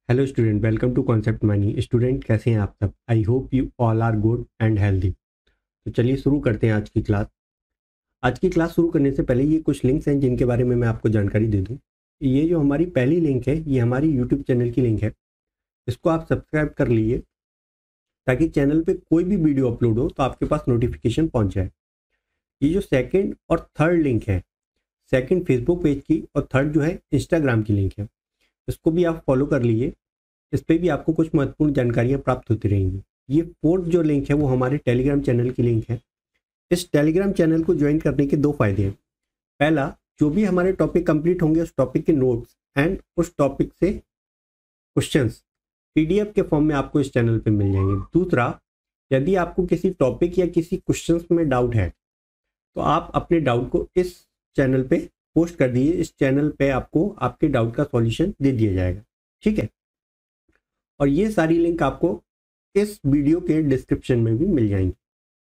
Hello student, welcome to concept money. Student कैसे हैं आप सब? I hope you all are good and healthy. तो चलिए शुरू करते हैं आज की क्लास। आज की क्लास शुरू करने से पहले ये कुछ लिंक्स हैं जिनके बारे में मैं आपको जानकारी दे दूं। ये जो हमारी पहली लिंक है ये हमारी यूट्यूब चैनल की लिंक है। इसको आप सब्सक्राइब कर लीजिए ताकि चैनल पे कोई भी वीडियो अपलोड हो तो आपके पास नोटिफिकेशन पहुँच जाए। ये जो सेकेंड और थर्ड लिंक है, सेकेंड फेसबुक पेज की और थर्ड जो है इंस्टाग्राम की लिंक है, इसको भी आप फॉलो कर लीजिए। इस पर भी आपको कुछ महत्वपूर्ण जानकारियां प्राप्त होती रहेंगी। ये फोर्थ जो लिंक है वो हमारे टेलीग्राम चैनल की लिंक है। इस टेलीग्राम चैनल को ज्वाइन करने के दो फायदे हैं। पहला, जो भी हमारे टॉपिक कंप्लीट होंगे उस टॉपिक के नोट्स एंड उस टॉपिक से क्वेश्चंस पीडीएफ के फॉर्म में आपको इस चैनल पे मिल जाएंगे। दूसरा, यदि आपको किसी टॉपिक या किसी क्वेश्चंस में डाउट है तो आप अपने डाउट को इस चैनल पे पोस्ट कर दीजिए। इस चैनल पे आपको आपके डाउट का सॉल्यूशन दे दिया जाएगा। ठीक है, और ये सारी लिंक आपको इस वीडियो के डिस्क्रिप्शन में भी मिल जाएंगी।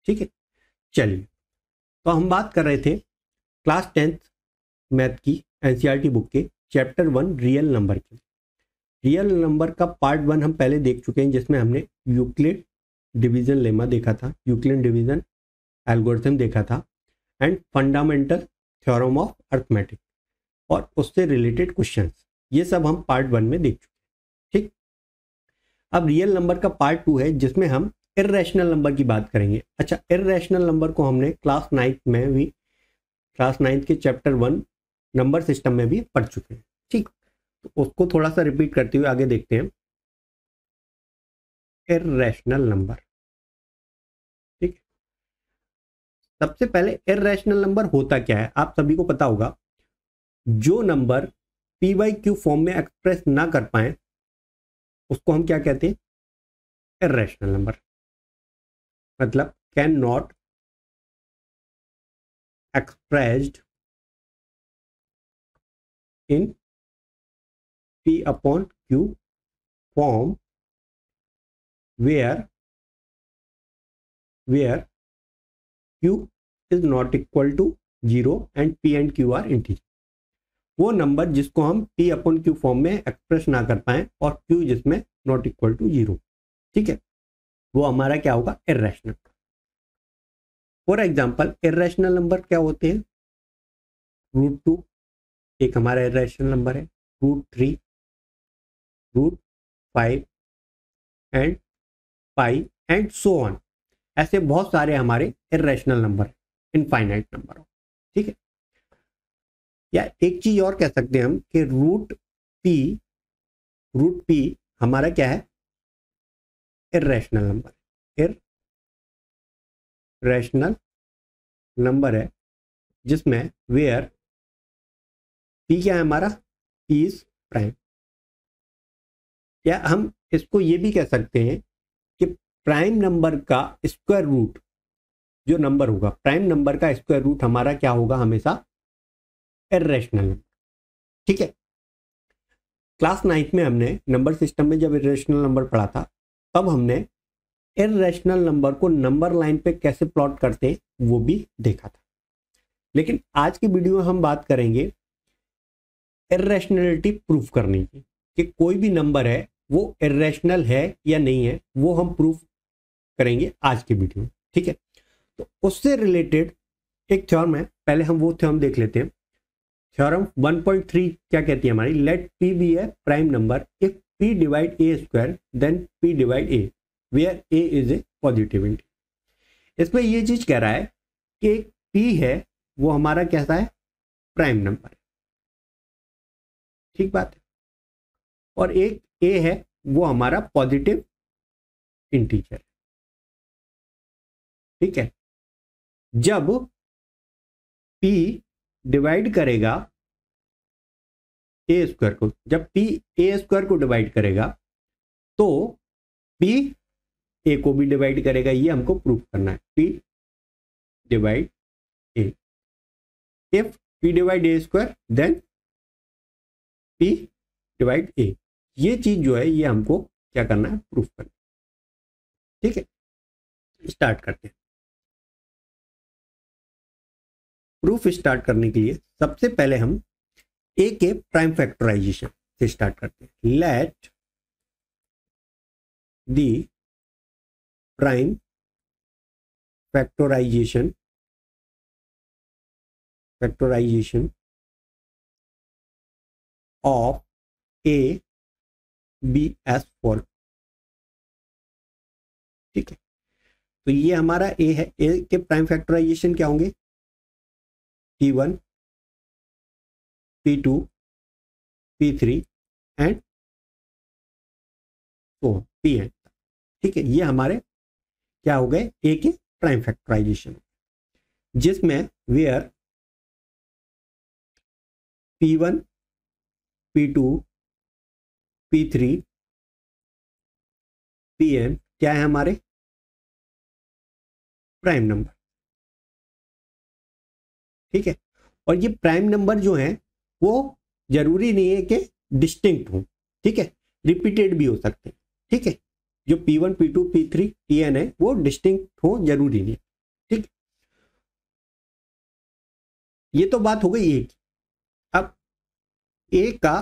ठीक है, चलिए तो हम बात कर रहे थे क्लास 10th मैथ की एनसीईआरटी बुक के चैप्टर 1 रियल नंबर की। रियल नंबर का पार्ट 1 हम पहले देख चुके हैं, जिसमें हमने यूक्लिड डिवीजन लेमा देखा था, यूक्लिड डिवीजन एल्गोरिथम देखा था and fundamental theorem of arithmetic और उससे रिलेटेड क्वेश्चंस। ये सब हम पार्ट 1 में देख चुके हैं। ठीक, अब रियल नंबर का पार्ट 2 है जिसमें हम इर्रेशनल नंबर की बात करेंगे। अच्छा, इर्रेशनल नंबर को हमने क्लास 9th में भी, क्लास 9th के चैप्टर 1 नंबर सिस्टम में भी पढ़ चुके हैं। ठीक, तो उसको थोड़ा सा रिपीट करते हुए आगे देखते हैं। इर्रेशनल नंबर, ठीक, सबसे पहले इर्रेशनल नंबर होता क्या है आप सभी को पता होगा। जो number p by q form में एक्सप्रेस ना कर पाए उसको हम क्या कहते हैं? Irrational number. मतलब can not expressed in P upon Q form where Q is not equal to 0 and P and Q are integer। वो नंबर जिसको हम P अपॉन Q फॉर्म में एक्सप्रेस ना कर पाए और Q जिसमें नॉट इक्वल टू 0, ठीक है, वो हमारा क्या होगा? Irrational. For example irrational number क्या होते हैं? √2 एक हमारा इर्रेशनल नंबर है, √3, √5 and pi and so on. ऐसे बहुत सारे हमारे इर्रेशनल नंबर, इनफाइनाइट नंबर हो। ठीक है, या एक चीज और कह सकते हैं हम कि √p हमारा क्या है? Irrational number. इर्रेशनल नंबर है जिसमें वेयर p क्या है हमारा? p is prime. या हम इसको ये भी कह सकते हैं कि प्राइम नंबर का स्क्वायर रूट जो नंबर होगा, प्राइम नंबर का स्क्वायर रूट हमारा क्या होगा? हमेशा इर्रेशनल नंबर। ठीक है, क्लास 9th में हमने नंबर सिस्टम में जब इर्रेशनल नंबर पढ़ा था तब हमने इर्रेशनल नंबर को नंबर लाइन पे कैसे प्लॉट करते हैं वो भी देखा था। लेकिन आज की वीडियो में हम बात करेंगे इर्रेशनलिटी प्रूफ करने की, कि कोई भी नंबर है वो इर्रेशनल है या नहीं है, वो हम प्रूफ करेंगे आज की वीडियो में। ठीक है, तो उससे रिलेटेड एक थ्योरम है, पहले हम वो थ्योरम देख लेते हैं। थ्योरम 1.3 क्या कहती है हमारी? Let p be a prime number if p divide a square then p divide a where a is a positive integer. इसमें ये चीज कह रहा है कि एक p है वो हमारा कैसा है? प्राइम नंबर है। ठीक बात है, और एक a है वो हमारा पॉजिटिव इंटीजर है। ठीक है, जब p डिवाइड करेगा ए स्क्वायर को, जब p ए स्क्वायर को डिवाइड करेगा तो p ए को भी डिवाइड करेगा। ये हमको प्रूफ करना है, p divide a. If p divide a square then p divide a. ये चीज जो है ये हमको क्या करना है? प्रूफ करना है। ठीक है, स्टार्ट करते हैं। प्रूफ स्टार्ट करने के लिए सबसे पहले हम ए के प्राइम फैक्टराइजेशन से स्टार्ट करते हैं। Let the prime factorization of a be as for. ठीक है, तो ये हमारा ए है। ए के प्राइम फैक्टराइजेशन क्या होंगे? P1 P2 P3 and so Pn। ठीक है, ये हमारे क्या हो गए? ए के प्राइम फैक्टराइजेशन, जिसमें where P1 P2 P3 Pn क्या है? हमारे प्राइम नंबर। ठीक है, और ये प्राइम नंबर जो है वो जरूरी नहीं है कि डिस्टिंक्ट हो। ठीक है, रिपीटेड भी हो सकते हैं। ठीक है, जो P1 P2 P3 Pn है वो डिस्टिंक्ट हो, जरूरी नहीं। ठीक, ये तो बात हो गई ए की। अब ए का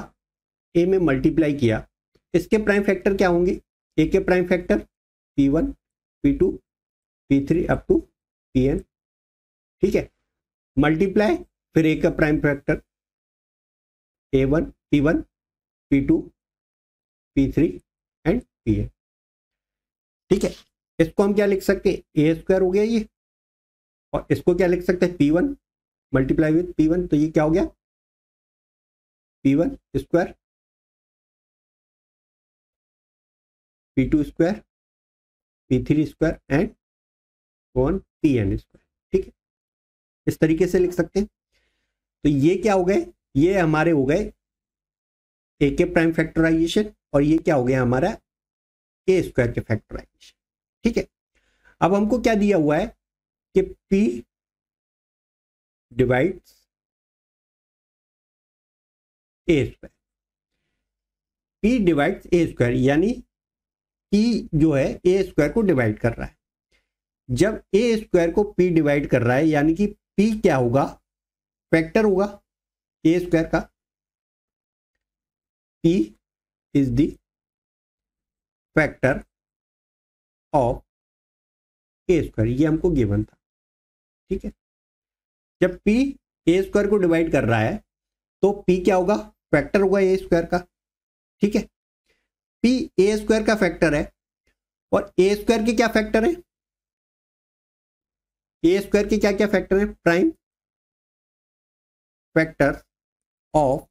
ए में मल्टीप्लाई किया, इसके प्राइम फैक्टर क्या होंगे? ए के prime factor P1 P2 P3 up to Pn। ठीक है, मल्टीप्लाई फिर ए का prime factor A1 P1 P2 P3 and Pn। ठीक है, इसको हम क्या लिख सकते हैं? ए स्क्वायर हो गया ये, और इसको क्या लिख सकते हैं? P1 मल्टीप्लाई विथ P1, तो ये क्या हो गया? P1 square P2 square P3 square and Pn square. ठीक है, इस तरीके से लिख सकते हैं। तो ये क्या हो गए? ये हमारे हो गए ए के प्राइम फैक्टराइजेशन, और ये क्या हो गया? हमारा ए स्क्वायर के फैक्टराइजेशन। ठीक है, अब हमको क्या दिया हुआ है कि P डिवाइड्स ए स्क्वायर। P डिवाइड्स ए स्क्वायर यानी P जो है ए स्क्वायर को डिवाइड कर रहा है। जब ए स्क्वायर को P डिवाइड कर रहा है यानी कि P क्या होगा? फैक्टर होगा ए स्क्वायर का। P is the factor of a square, ये हमको गिवन था। ठीक है, जब P ए स्क्वायर को डिवाइड कर रहा है तो P क्या होगा? फैक्टर होगा ए स्क्वायर का। ठीक है, P ए स्क्वायर का फैक्टर है, और ए स्क्वायर के क्या फैक्टर है? ए स्क्वायर के क्या क्या फैक्टर है? Prime factor of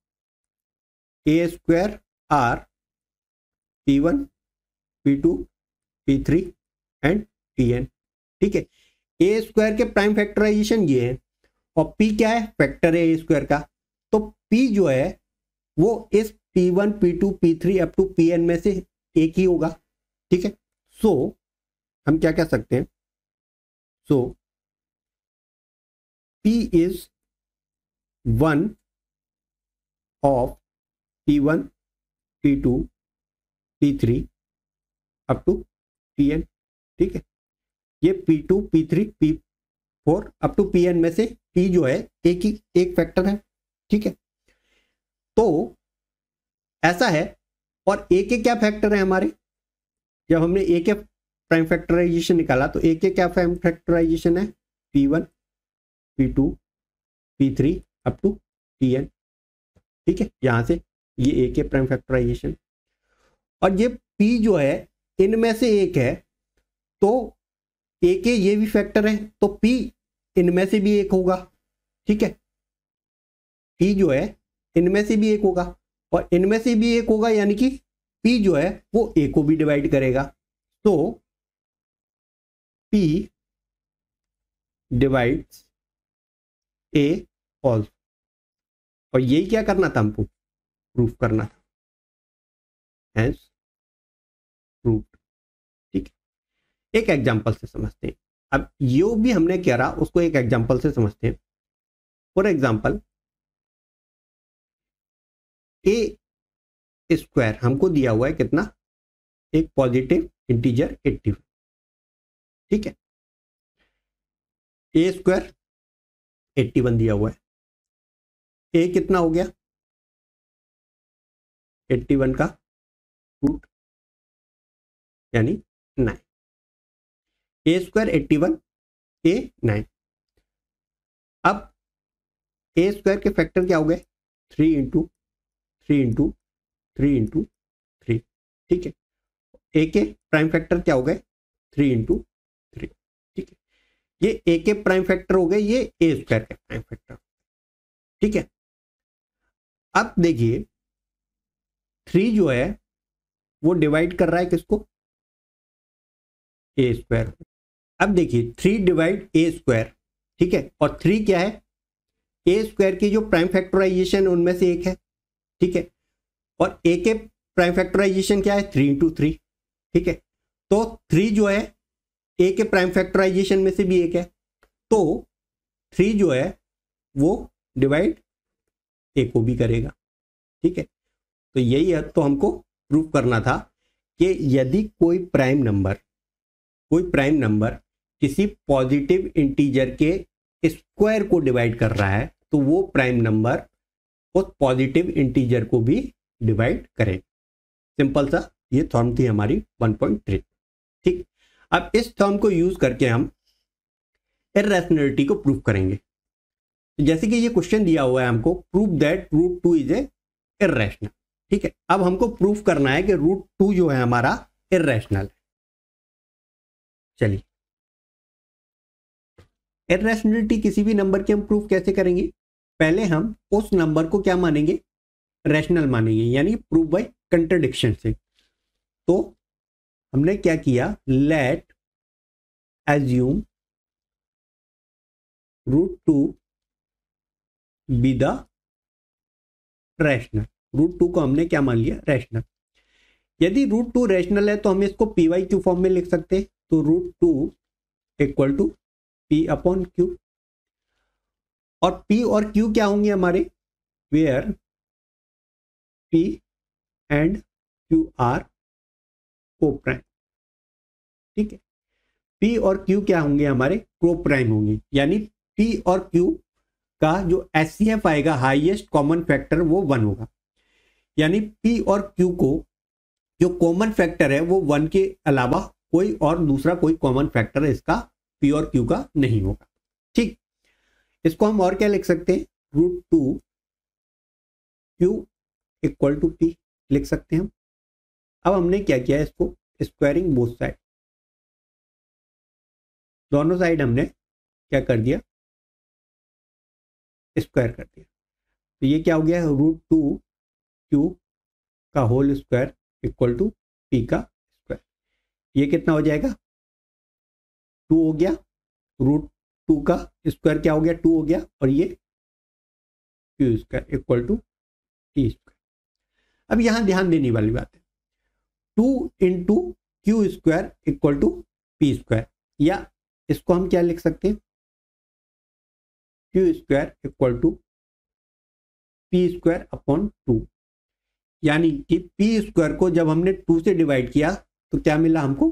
a square are P1 P2 P3 and Pn। ठीक है, ए स्क्वायर के प्राइम फैक्टराइजेशन ये है, और P क्या है? फैक्टर है ए स्क्वायर का। तो P जो है वो इस P1 P2 P3 up to Pn में से एक ही होगा। ठीक है, सो हम क्या कह सकते हैं? So P is one of P1 P2 P3 up to Pn। ठीक है, ये P2 P3 P4 up to Pn में से P जो है एक फैक्टर है। ठीक है, तो ऐसा है। और ए के क्या फैक्टर है हमारे? जब हमने ए के प्राइम फैक्टराइजेशन निकाला तो ए के क्या प्राइम फैक्टराइजेशन है? P1 P2 P3 up to Pn। ठीक है, यहां से ये ए के प्राइम फैक्टराइजेशन, और ये P जो है इनमें से एक है, तो ए के ये भी फैक्टर है, तो P इनमें से भी एक होगा। ठीक है, P जो है इनमें से भी एक होगा, और इनमें से भी एक होगा यानी कि P जो है वो A को भी डिवाइड करेगा। तो P डिवाइड्स A ऑल्सो, और यही क्या करना था हमको? प्रूफ करना था। Hence proof. ठीक है, एक एग्जांपल से समझते हैं। अब यो भी हमने क्या रहा उसको एक एग्जांपल से समझते हैं। फॉर एग्जांपल ए स्क्वायर हमको दिया हुआ है कितना? एक पॉजिटिव इंटीजर 81। ठीक है, ए स्क्वायर 81 दिया हुआ है। ए कितना हो गया? 81 का रूट यानी 9। ए स्क्वायर 81, ए 9। अब ए स्क्वायर के फैक्टर क्या हो गए? 3 इंटू 3 इंटू 3 इंटू 3, ठीक है। ए के प्राइम फैक्टर क्या हो गए? 3 इंटू 3, ठीक है। ये ए के प्राइम फैक्टर हो गए, ये ए स्क्वायर के प्राइम फैक्टर, ठीक है। अब देखिए 3 जो है वो डिवाइड कर रहा है किसको? ए स्क्वायर। अब देखिए 3 डिवाइड ए स्क्वायर, ठीक है, और 3 क्या है? ए स्क्वायर की जो प्राइम फैक्टराइजेशन उनमें से एक है, ठीक है। और ए के प्राइम फैक्टराइजेशन क्या है? 3 इंटू 3, ठीक है। तो 3 जो है ए के प्राइम फैक्टराइजेशन में से भी एक है, तो 3 जो है वो डिवाइड ए को भी करेगा, ठीक है। तो यही है, तो हमको प्रूव करना था कि यदि कोई प्राइम नंबर किसी पॉजिटिव इंटीजर के स्क्वायर को डिवाइड कर रहा है तो वो प्राइम नंबर उस पॉजिटिव इंटीजर को भी डिवाइड करे। सिंपल सा ये थॉर्म थी हमारी 1.3, ठीक। अब इस थॉर्म को यूज करके हम इर्रेशनैलिटी को प्रूव करेंगे। जैसे कि ये क्वेश्चन दिया हुआ है हमको, prove that √2 is a irrational, ठीक है। अब हमको प्रूव करना है कि √2 जो है हमारा इर्रेशनल है। चलिए, इर्रेशनैलिटी किसी भी नंबर की हम प्रूव कैसे करेंगे? पहले हम उस नंबर को क्या मानेंगे? रैशनल मानेंगे, यानी प्रूव बाय कंट्रडिक्शन से। तो हमने क्या किया? Late assume √2 B the rational. √2 को हमने क्या मान लिया? रैशनल। यदि √2 रैशनल है तो हम इसको PY फॉर्म में लिख सकते हैं। तो √2 equal to P upon Q, और P और Q क्या होंगे हमारे? Where P and Q are coprime, ठीक है। P और Q क्या होंगे हमारे? कोप्राइम होंगे, यानी P और Q का जो HCF आएगा, हाईएस्ट कॉमन फैक्टर, वो 1 होगा। यानी P और Q को जो कॉमन फैक्टर है वो 1 के अलावा कोई और दूसरा कोई कॉमन फैक्टर इसका P और Q का नहीं होगा, ठीक। इसको हम और क्या लिख सकते हैं? √2 Q इक्वल टू P लिख सकते हैं हम। अब हमने क्या किया? इसको स्क्वायरिंग बोथ साइड, दोनों साइड हमने क्या कर दिया? स्क्वायर कर दिया। तो ये क्या हो गया? √2 Q का whole square equal to P का स्क्वायर। ये कितना हो जाएगा? 2 हो गया। √2 का स्क्वायर क्या हो गया? 2 हो गया, और ये Q square equal to T square. अब यहां ध्यान देने वाली बात है, 2 into Q square equal to P square, या इसको हम क्या लिख सकते हैं? Q square equal to P square upon 2। यानी कि P स्क्वायर को जब हमने 2 से डिवाइड किया तो क्या मिला हमको?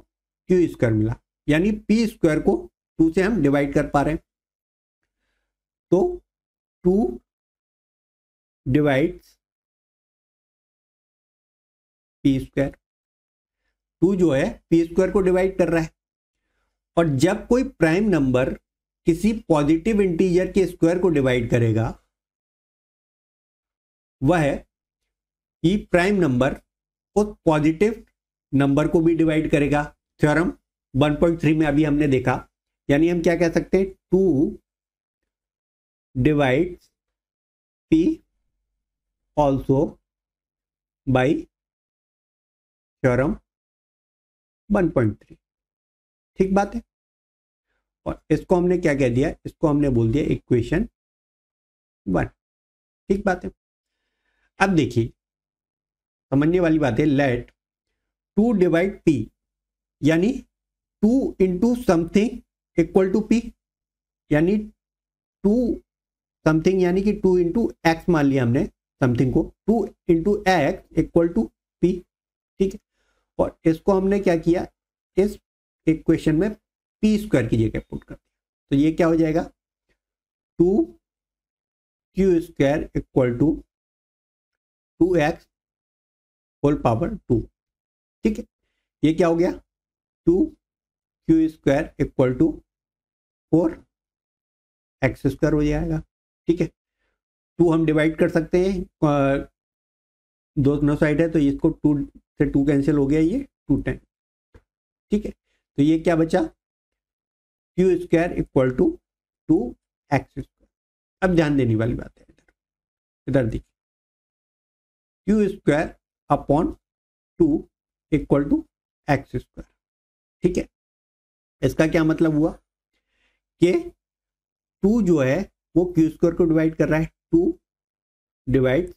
Q स्क्वायर मिला। यानी P स्क्वायर को 2 से हम डिवाइड कर पा रहे हैं, तो 2 डिवाइड्स P स्क्वायर। 2 जो है P स्क्वायर को डिवाइड कर रहा है, और जब कोई प्राइम नंबर किसी पॉजिटिव इंटीजर के स्क्वायर को डिवाइड करेगा, वह कि प्राइम नंबर उस पॉजिटिव नंबर को भी डिवाइड करेगा। थ्योरम 1.3 में अभी हमने देखा। यानी हम क्या कह सकते हैं? 2 divides P also by theorem 1.3, ठीक बात है। और इसको हमने क्या कह दिया? इसको हमने बोल दिया इक्वेशन 1, ठीक बात है। अब देखिए समझने वाली बात है, लेट 2 डिवाइड P, यानी 2 into something equal to P, यानी 2 समथिंग, यानी कि 2 इंटू एक्स मान लिया हमने समथिंग को, 2 into x equal to P, ठीक है। और इसको हमने क्या किया? इस इक्वेशन में P स्क्वायर की जगह पुट कर दिया। तो ये क्या हो जाएगा? 2Q square equal to 2x whole power 2, ठीक है। ये क्या हो गया? 2q² इक्वल टू 4x² हो जाएगा। ठीक है, 2 हम डिवाइड कर सकते हैं, दोनों साइड है तो इसको 2 से 2 कैंसिल हो गया, ये 2 टाइम। ठीक है, तो ये क्या बचा, q² इक्वल टू 2x²। अब ध्यान देने वाली बात है, इधर देखिए, q² upon 2 equal to x²। ठीक है, इसका क्या मतलब हुआ कि 2 जो है वो q² को डिवाइड कर रहा है, 2 डिवाइड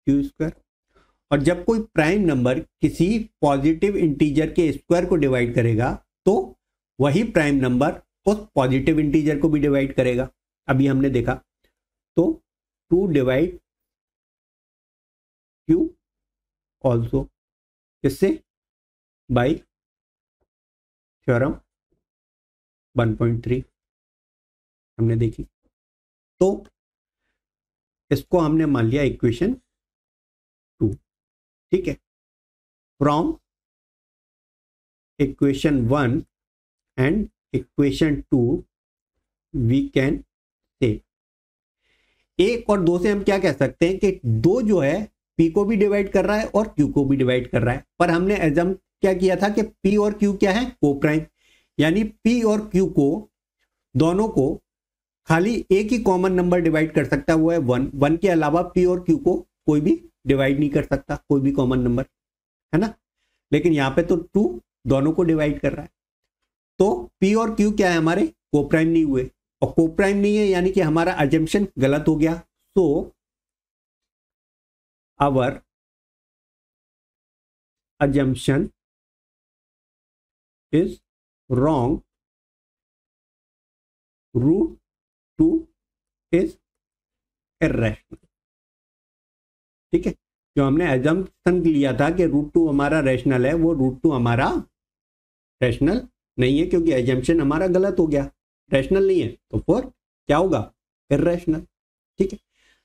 q²। और जब कोई प्राइम नंबर किसी पॉजिटिव इंटीजर के स्क्वायर को डिवाइड करेगा तो वही प्राइम नंबर उस पॉजिटिव इंटीजर को भी डिवाइड करेगा। अभी हमने देखा, तो 2 डिवाइड q ऑल्सो, किससे, बाई थ्योरम 1.3 हमने देखी। तो इसको हमने मान लिया इक्वेशन 2। ठीक है, from equation 1 and equation 2 we can say 1 और 2 से हम क्या कह सकते हैं कि 2 जो है p को भी डिवाइड कर रहा है और q को भी डिवाइड कर रहा है। पर हमने एग्जाम क्या किया था कि p और q क्या है, कोप्राइम, यानी p और q को दोनों को खाली एक ही कॉमन नंबर डिवाइड कर सकता है, वो है 1। 1 के अलावा p और q को कोई भी डिवाइड नहीं कर सकता, कोई भी कॉमन नंबर, है ना। लेकिन यहाँ पे तो 2 दोनों को डिवाइड कर रहा है, तो p और q क्या है, हमारे कोप्राइम नहीं हुए, और कोप्राइम नहीं है यानी कि हमारा अजम्पशन गलत हो गया। So our assumption is wrong, root 2 is irrational। ठीक है, जो हमने assumption लिया था कि रूट 2 हमारा रैशनल है, वो रूट 2 हमारा रैशनल नहीं है, क्योंकि assumption हमारा गलत हो गया, रैशनल नहीं है, तो फिर क्या होगा, इर्रेशनल। ठीक है,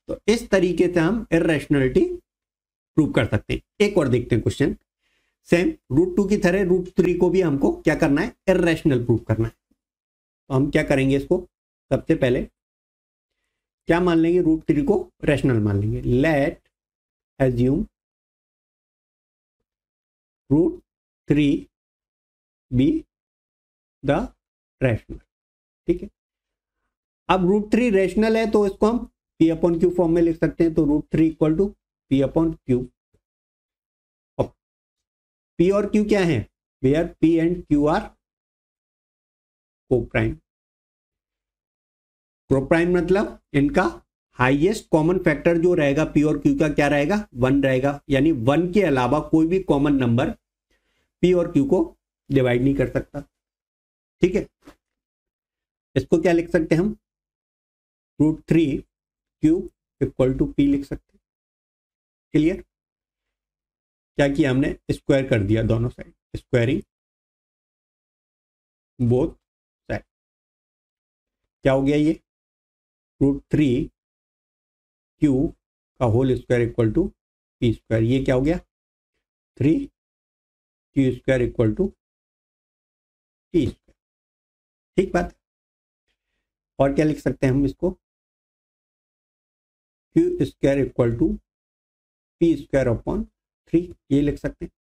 तो इस तरीके से हम इर्रेशनलिटी प्रूव कर सकते हैं। एक और देखते हैं क्वेश्चन, सेम रूट 2 की तरह रूट 3 को भी हमको क्या करना है, इर्रेशनल प्रूव करना है। तो हम क्या करेंगे, इसको सबसे पहले क्या मान लेंगे, रूट 3 को रैशनल मान लेंगे। Let assume root 3 be the rational. ठीक है, अब रूट 3 रैशनल है तो इसको हम p अपॉन क्यू फॉर्म में लिख सकते हैं। तो root 3 equal to p upon q. p और q क्या है, where p and q are coprime. Coprime मतलब इनका हाईएस्ट कॉमन फैक्टर जो रहेगा p और q का क्या रहेगा, 1 रहेगा, यानी 1 के अलावा कोई भी कॉमन नंबर p और q को डिवाइड नहीं कर सकता। ठीक है, इसको क्या लिख सकते हैं हम, root 3 q equal to p लिख सकते हैं। क्लियर, क्या किया हमने, स्क्वायर कर दिया दोनों साइड, स्क्वायरिंग बोथ साइड। क्या हो गया ये, रूट 3 q का whole square equal to p square. ये क्या हो गया, 3 q square equal to p square. ठीक बात। और क्या लिख सकते हैं हम इसको, q square equal to p square upon 3, ये लिख सकते हैं।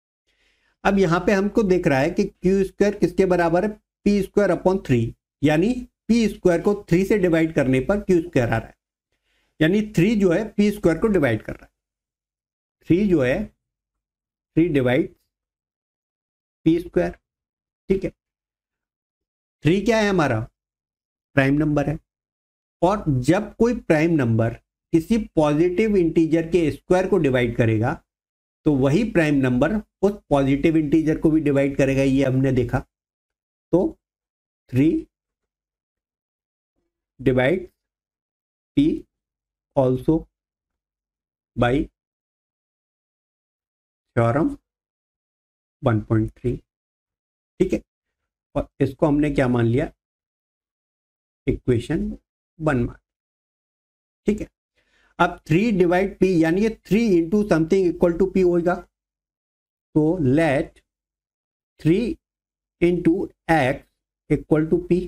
अब यहां पे हमको देख रहा है कि q स्क्वायर किसके बराबर है, p स्क्वायर अपॉन 3, यानी p स्क्वायर को 3 से डिवाइड करने पर q स्क्वायर आ रहा है, यानी 3 जो है p स्क्वायर को डिवाइड कर रहा है। 3 जो है 3 डिवाइड p स्क्वायर। ठीक है, 3 क्या है, हमारा प्राइम नंबर है, और जब कोई प्राइम नंबर किसी पॉजिटिव इंटीजर के स्क्वायर को डिवाइड करेगा तो वही प्राइम नंबर उस पॉजिटिव इंटीजर को भी डिवाइड करेगा, ये हमने देखा। तो 3 divide p also by theorem 1.3। ठीक है, और इसको हमने क्या मान लिया, इक्वेशन 1 मान। ठीक है, अब 3 डिवाइड p यानी 3 into something equal to p होगा। तो let 3 into x equal to p,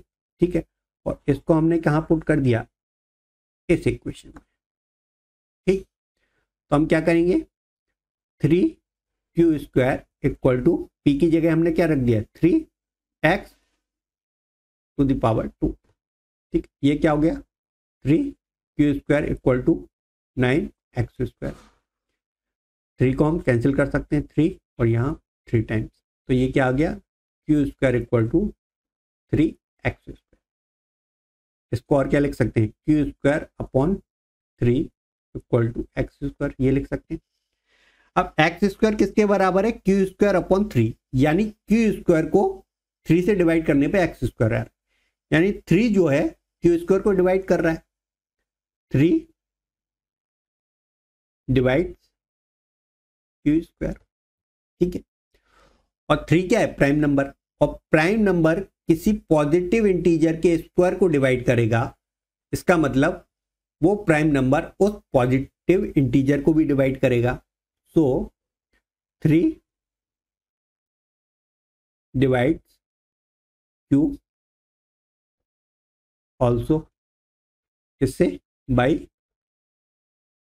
ठीक है, और इसको हमने कहाँ पुट कर दिया, इस इक्वेशन में, ठीक। तो हम क्या करेंगे, 3q² इक्वल टू पी की जगह हमने क्या रख दिया, 3x टू द पावर 2, ठीक। ये क्या हो गया, 3q² इक्वल टू 9x²। 3 को हम कैंसिल कर सकते हैं, 3 और यहाँ 3 टाइम्स, तो ये क्या आ गया, q² इक्वल टू 3x²। इसको और क्या लिख सकते हैं, q² upon 3 equal to x², ये लिख सकते हैं। अब x² किसके बराबर है, q² अपॉन 3, यानी q² को 3 से डिवाइड करने पे x² है, यानी 3 जो है q² को डिवाइड कर रहा है, 3 डिवाइड q², ठीक है। और 3 क्या है, प्राइम नंबर, और प्राइम नंबर किसी पॉजिटिव इंटीजर के स्क्वायर को डिवाइड करेगा, इसका मतलब वो प्राइम नंबर उस पॉजिटिव इंटीजर को भी डिवाइड करेगा। सो 3 डिवाइड्स q ऑल्सो, इससे बाई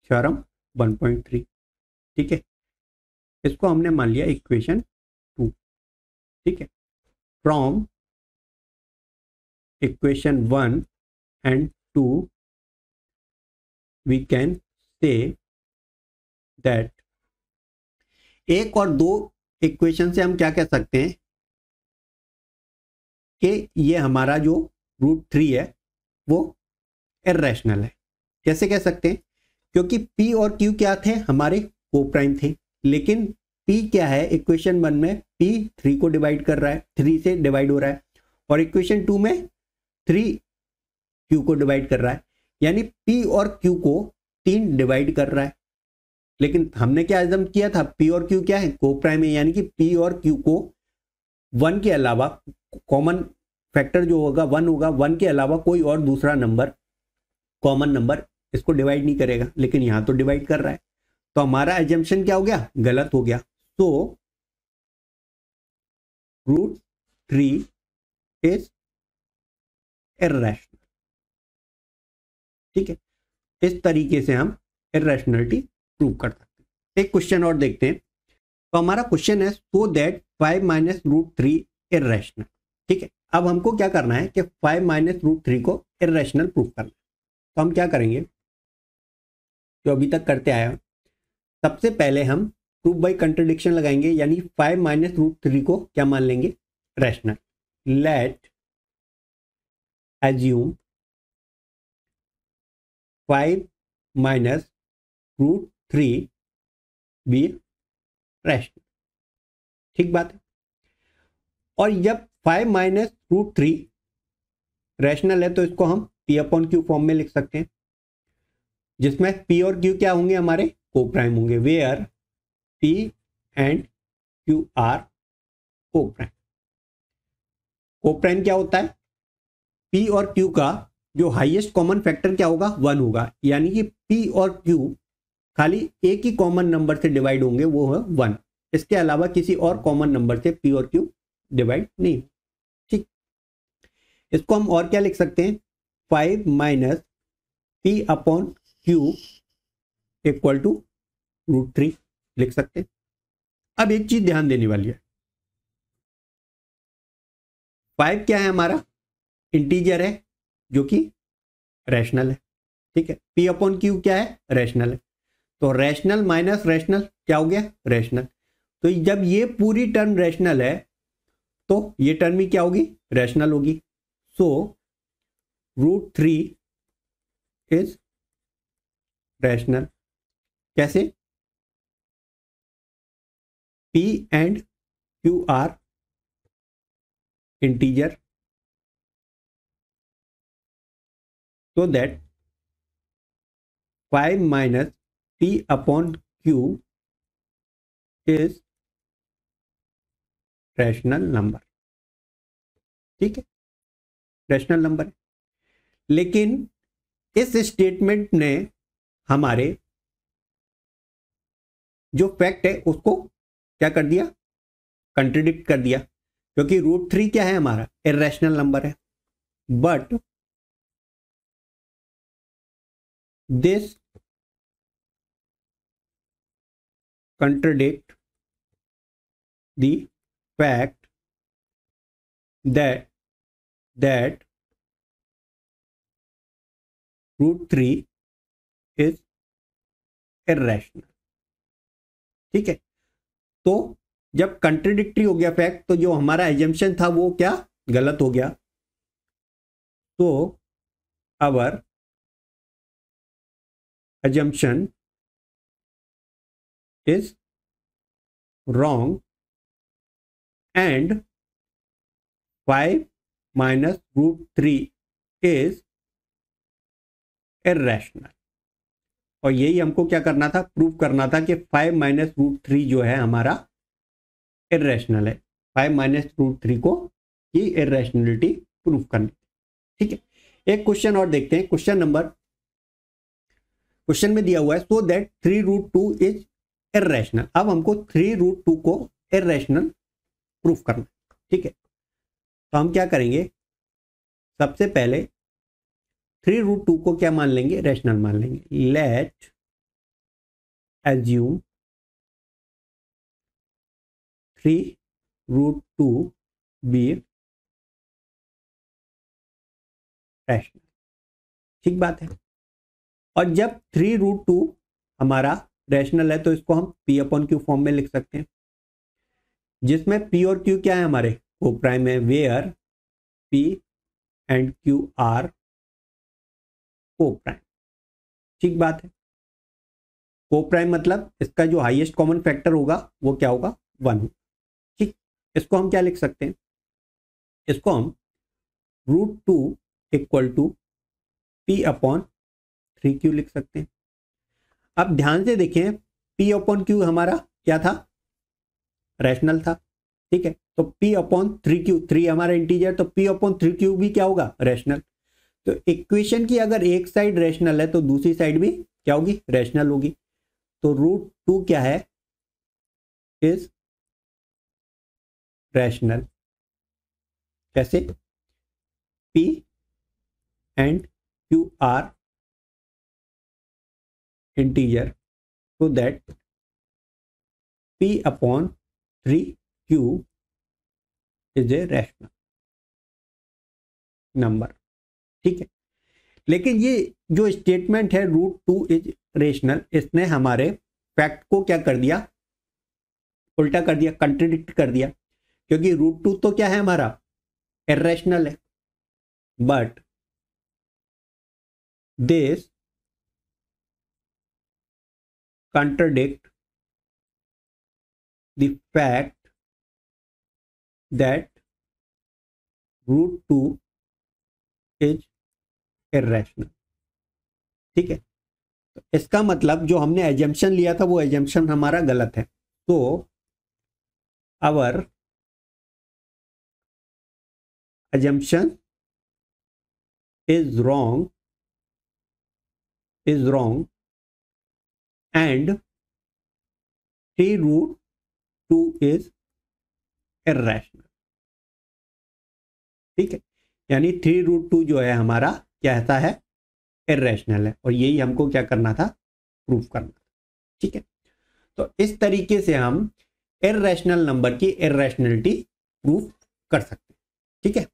थ्योरम 1.3, ठीक है। इसको हमने मान लिया इक्वेशन 2, ठीक है। From equation 1 and 2 we can say that, एक और दो इक्वेशन से हम क्या कह सकते हैं कि ये हमारा जो √3 है वो इर्रेशनल है। कैसे कह सकते हैं, क्योंकि p और q क्या थे, हमारे कोप्राइम थे, लेकिन p क्या है, इक्वेशन 1 में p 3 को डिवाइड कर रहा है, 3 से डिवाइड हो रहा है, और इक्वेशन 2 में 3 q को डिवाइड कर रहा है, यानी p और q को 3 डिवाइड कर रहा है। लेकिन हमने क्या अज़म्प किया था, p और q क्या है, कोप्राइम है, यानी कि p और q को 1 के अलावा, कॉमन फैक्टर जो होगा 1 होगा, 1 के अलावा कोई और दूसरा नंबर, कॉमन नंबर इसको डिवाइड नहीं करेगा, लेकिन यहां तो डिवाइड कर रहा है, तो हमारा एजम्पशन क्या हो गया, गलत हो गया। तो √3 इज इर्रेशनल, ठीक है। इस तरीके से हम इर्रेशनलिटी प्रूव कर सकते हैं। एक क्वेश्चन और देखते हैं। तो हमारा क्वेश्चन है, सो दैट 5 माइनस √3 इर्रेशनल, ठीक है। अब हमको क्या करना है कि 5 माइनस √3 को इर्रेशनल प्रूव करना है। तो हम क्या करेंगे, जो अभी तक करते आए हैं, सबसे पहले हम प्रूफ बाय कंट्रडिक्शन लगाएंगे, यानी 5 माइनस √3 को क्या मान लेंगे, rational. Late assume 5 minus √3 B rational, ठीक बात है। और जब 5 माइनस √3 रैशनल है, तो इसको हम p अपॉन क्यू फॉर्म में लिख सकते हैं, जिसमें p और q क्या होंगे, हमारे कोप्राइम होंगे, where p and q are coprime. Coprime क्या होता है, p और q का जो हाईएस्ट कॉमन फैक्टर क्या होगा, 1 होगा, यानी कि p और q खाली एक ही कॉमन नंबर से डिवाइड होंगे, वो है 1, इसके अलावा किसी और कॉमन नंबर से p और q डिवाइड नहीं, ठीक। इसको हम और क्या लिख सकते हैं, 5 minus p upon q equal to √3 लिख सकते हैं। अब एक चीज ध्यान देने वाली है, 5 क्या है, हमारा इंटीजर है जो कि रैशनल है, ठीक है। p अपॉन q क्या है, रैशनल है, तो रैशनल माइनस रैशनल क्या हो गया, रैशनल। तो जब ये पूरी टर्म रैशनल है, तो ये टर्म ही क्या होगी, रैशनल होगी। So √3 is rational. कैसे, p and q are integer, so that 5 minus p upon q is rational number, ठीक है, रैशनल नंबर। लेकिन इस स्टेटमेंट ने हमारे जो फैक्ट है उसको क्या कर दिया, कंट्रडिक्ट कर दिया। क्योंकि √3 क्या है हमारा, इर्रेशनल नंबर है, but this contradict the fact that √3 is irrational। ठीक है, तो जब कंट्राडिक्टरी हो गया फैक्ट, तो जो हमारा एजम्पशन था वो क्या गलत हो गया। तो our assumption is wrong and 5 minus √3 is irrational. और यही हमको क्या करना था, प्रूव करना था कि 5 माइनस √3 जो है हमारा इर्रेशनल है। 5 माइनस √3 को की इर्रेशनलिटी प्रूव करनी। ठीक है, एक क्वेश्चन और देखते हैं। क्वेश्चन में दिया हुआ है सो दैट 3√2 इज इर्रेशनल। अब हमको 3√2 को इर्रेशनल प्रूफ करना। ठीक है, तो हम क्या करेंगे, सबसे पहले 3√2 को क्या मान लेंगे, रैशनल मान लेंगे। Let assume 3√2 B rational. ठीक बात है। और जब 3√2 हमारा रैशनल है तो इसको हम P/Q फॉर्म में लिख सकते हैं, जिसमें P और Q क्या है, हमारे को प्राइम है, where P and Q are coprime. ठीक बात है। को प्राइम मतलब इसका जो हाईएस्ट कॉमन फैक्टर होगा वो क्या होगा, 1 होगा। ठीक, इसको हम क्या लिख सकते हैं, इसको हम √2 इक्वल टू P/3Q लिख सकते हैं। अब ध्यान से देखें, P/Q हमारा क्या था, रैशनल था। ठीक है, तो P/3Q, 3 हमारा इंटीजर, तो P/3Q भी क्या होगा, रैशनल। तो इक्वेशन की अगर एक साइड रैशनल है तो दूसरी साइड भी क्या होगी, रैशनल होगी। तो √2 क्या है, इज रैशनल। कैसे, P and Q are integer, so that P/3Q is a rational number। ठीक है, लेकिन ये जो स्टेटमेंट है √2 इज रेशनल, इसने हमारे फैक्ट को क्या कर दिया, उल्टा कर दिया, कंट्राडिक्ट कर दिया। क्योंकि √2 तो क्या है हमारा, इर्रेशनल है, but this contradict the fact that √2 is irrational। ठीक है, तो इसका मतलब जो हमने एजम्पशन लिया था वो एजम्पशन हमारा गलत है। तो our assumption is wrong and 3√2 is irrational. ठीक है, यानी 3√2 जो है हमारा क्या है, इर्रेशनल है। और यही हमको क्या करना था, प्रूफ करना था। ठीक है, तो इस तरीके से हम इर्रेशनल नंबर की इर्रेशनलिटी प्रूफ कर सकते हैं। ठीक है,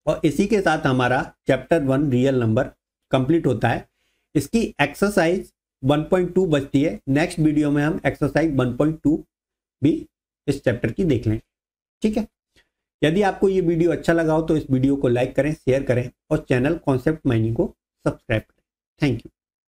और इसी के साथ हमारा चैप्टर 1 रियल नंबर कंप्लीट होता है। इसकी एक्सरसाइज 1.2 बचती है। नेक्स्ट वीडियो में हम एक्सरसाइज 1.2 भी इस चैप्टर की देख लेंगे। ठीक है, यदि आपको ये वीडियो अच्छा लगा हो तो इस वीडियो को लाइक करें, शेयर करें और चैनल कॉन्सेप्ट माइनिंग को सब्सक्राइब करें। Thank you.